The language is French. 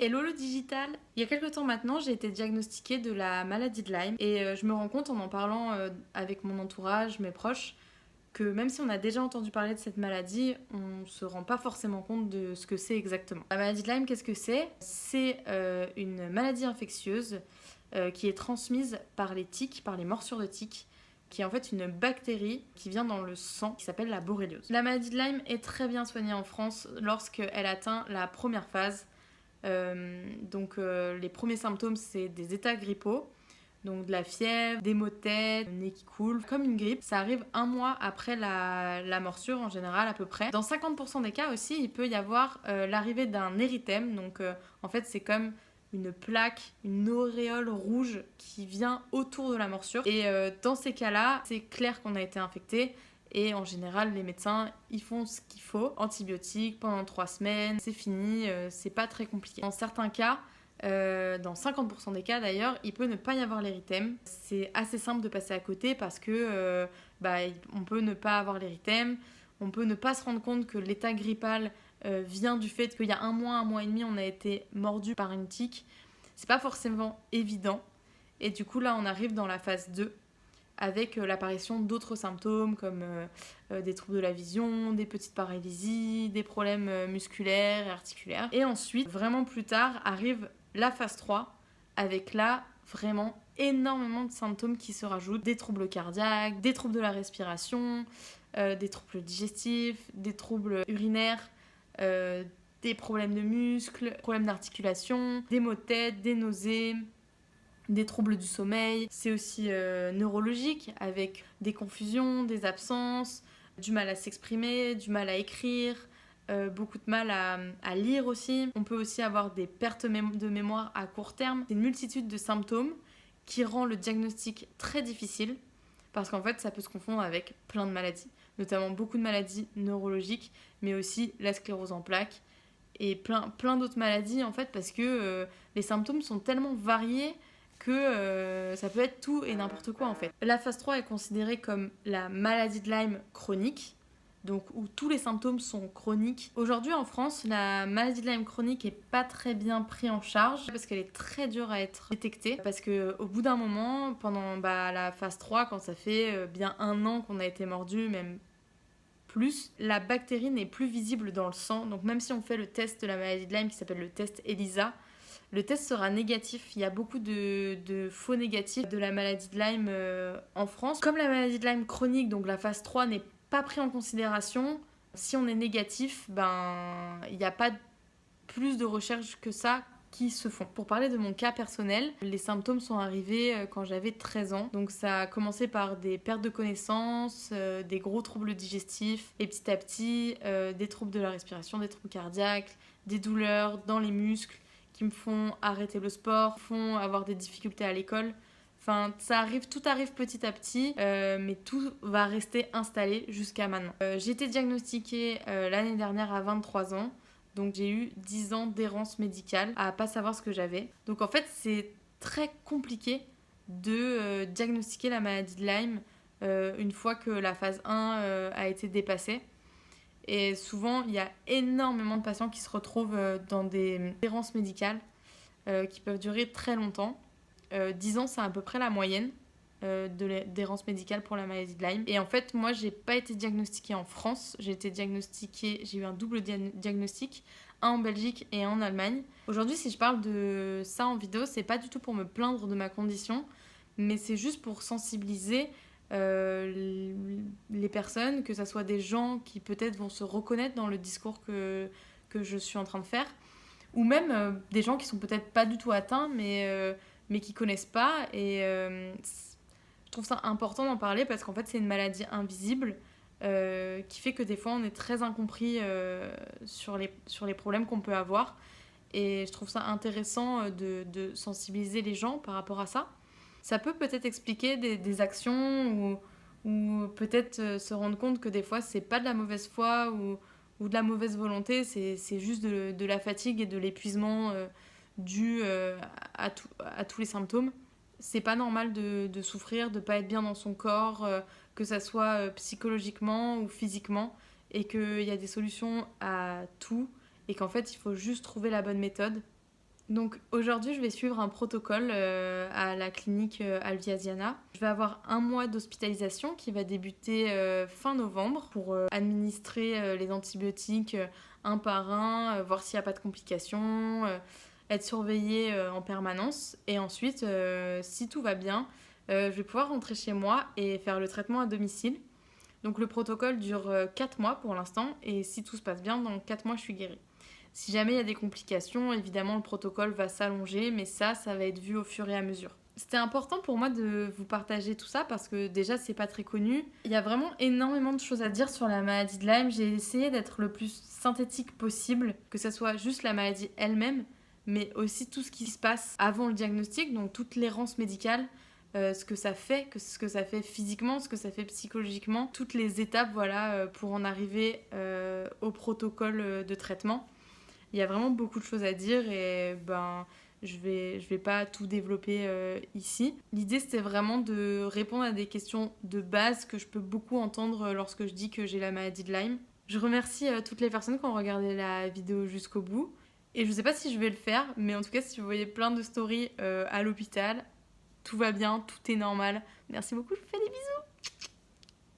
Hello le digital. Il y a quelques temps maintenant, j'ai été diagnostiquée de la maladie de Lyme et je me rends compte en parlant avec mon entourage, mes proches, que même si on a déjà entendu parler de cette maladie, on se rend pas forcément compte de ce que c'est exactement. La maladie de Lyme, qu'est-ce que c'est? C'est une maladie infectieuse qui est transmise par les tiques, par les morsures de tiques, qui est en fait une bactérie qui vient dans le sang, qui s'appelle la borréliose. La maladie de Lyme est très bien soignée en France lorsqu'elle atteint la première phase. Les premiers symptômes, c'est des états grippaux, donc de la fièvre, des maux de tête, le nez qui coule, comme une grippe. Ça arrive un mois après la morsure en général à peu près. Dans 50% des cas aussi, il peut y avoir l'arrivée d'un érythème, donc en fait c'est comme une plaque, une auréole rouge qui vient autour de la morsure. Et dans ces cas-là, c'est clair qu'on a été infecté. Et en général, les médecins, ils font ce qu'il faut. Antibiotiques pendant 3 semaines, c'est fini, c'est pas très compliqué. Dans certains cas, dans 50% des cas d'ailleurs, il peut ne pas y avoir l'érythème. C'est assez simple de passer à côté parce que on peut ne pas avoir l'érythème, on peut ne pas se rendre compte que l'état grippal vient du fait qu'il y a un mois et demi, on a été mordu par une tique. C'est pas forcément évident. Et du coup, là, on arrive dans la phase 2 avec l'apparition d'autres symptômes comme des troubles de la vision, des petites paralysies, des problèmes musculaires et articulaires. Et ensuite, vraiment plus tard, arrive la phase 3 avec là, vraiment énormément de symptômes qui se rajoutent. Des troubles cardiaques, des troubles de la respiration, des troubles digestifs, des troubles urinaires, des problèmes de muscles, problèmes d'articulation, des maux de tête, des nausées, des troubles du sommeil. C'est aussi neurologique avec des confusions, des absences, du mal à s'exprimer, du mal à écrire, beaucoup de mal à lire aussi. On peut aussi avoir des pertes de mémoire à court terme. C'est une multitude de symptômes qui rend le diagnostic très difficile parce qu'en fait ça peut se confondre avec plein de maladies, notamment beaucoup de maladies neurologiques, mais aussi la sclérose en plaques et plein d'autres maladies en fait parce que les symptômes sont tellement variés que ça peut être tout et n'importe quoi en fait. La phase 3 est considérée comme la maladie de Lyme chronique, donc où tous les symptômes sont chroniques. Aujourd'hui en France, la maladie de Lyme chronique est pas très bien prise en charge parce qu'elle est très dure à être détectée. Parce qu'au bout d'un moment, pendant la phase 3, quand ça fait bien un an qu'on a été mordu, même plus, la bactérie n'est plus visible dans le sang. Donc même si on fait le test de la maladie de Lyme qui s'appelle le test ELISA, le test sera négatif. Il y a beaucoup de faux négatifs de la maladie de Lyme en France. Comme la maladie de Lyme chronique, donc la phase 3 n'est pas prise en considération, si on est négatif, il n'y a pas plus de recherches que ça qui se font. Pour parler de mon cas personnel, les symptômes sont arrivés quand j'avais 13 ans. Donc ça a commencé par des pertes de connaissance, des gros troubles digestifs, et petit à petit, des troubles de la respiration, des troubles cardiaques, des douleurs dans les muscles, qui me font arrêter le sport, font avoir des difficultés à l'école. Enfin, tout arrive petit à petit, mais tout va rester installé jusqu'à maintenant. J'ai été diagnostiquée l'année dernière à 23 ans, donc j'ai eu 10 ans d'errance médicale à pas savoir ce que j'avais. Donc en fait, c'est très compliqué de diagnostiquer la maladie de Lyme une fois que la phase 1 a été dépassée. Et souvent, il y a énormément de patients qui se retrouvent dans des errances médicales qui peuvent durer très longtemps. 10 ans, c'est à peu près la moyenne d'errance médicale pour la maladie de Lyme. Et en fait, moi, j'ai pas été diagnostiquée en France. J'ai eu un double diagnostic, un en Belgique et un en Allemagne. Aujourd'hui, si je parle de ça en vidéo, c'est pas du tout pour me plaindre de ma condition, mais c'est juste pour sensibiliser les personnes, que ce soit des gens qui peut-être vont se reconnaître dans le discours que je suis en train de faire, ou même des gens qui sont peut-être pas du tout atteints, mais qui connaissent pas. Et je trouve ça important d'en parler parce qu'en fait, c'est une maladie invisible qui fait que des fois, on est très incompris sur les problèmes qu'on peut avoir. Et je trouve ça intéressant de sensibiliser les gens par rapport à ça. Ça peut peut-être expliquer des actions ou peut-être se rendre compte que des fois, c'est pas de la mauvaise foi ou de la mauvaise volonté, c'est juste de la fatigue et de l'épuisement dû à tous les symptômes. C'est pas normal de souffrir, de pas être bien dans son corps, que ça soit psychologiquement ou physiquement, et qu'il y a des solutions à tout, et qu'en fait, il faut juste trouver la bonne méthode. Donc aujourd'hui, je vais suivre un protocole à la clinique Alviasiana. Je vais avoir 1 mois d'hospitalisation qui va débuter fin novembre pour administrer les antibiotiques un par un, voir s'il n'y a pas de complications, être surveillée en permanence. Et ensuite, si tout va bien, je vais pouvoir rentrer chez moi et faire le traitement à domicile. Donc le protocole dure 4 mois pour l'instant et si tout se passe bien, dans 4 mois, je suis guérie. Si jamais il y a des complications, évidemment, le protocole va s'allonger, mais ça va être vu au fur et à mesure. C'était important pour moi de vous partager tout ça parce que déjà, c'est pas très connu. Il y a vraiment énormément de choses à dire sur la maladie de Lyme. J'ai essayé d'être le plus synthétique possible, que ce soit juste la maladie elle-même, mais aussi tout ce qui se passe avant le diagnostic, donc toute l'errance médicale, ce que ça fait physiquement, ce que ça fait psychologiquement, toutes les étapes voilà, pour en arriver au protocole de traitement. Il y a vraiment beaucoup de choses à dire et je vais pas tout développer ici. L'idée, c'était vraiment de répondre à des questions de base que je peux beaucoup entendre lorsque je dis que j'ai la maladie de Lyme. Je remercie toutes les personnes qui ont regardé la vidéo jusqu'au bout. Et je sais pas si je vais le faire, mais en tout cas, si vous voyez plein de stories à l'hôpital, tout va bien, tout est normal. Merci beaucoup, je vous fais des bisous.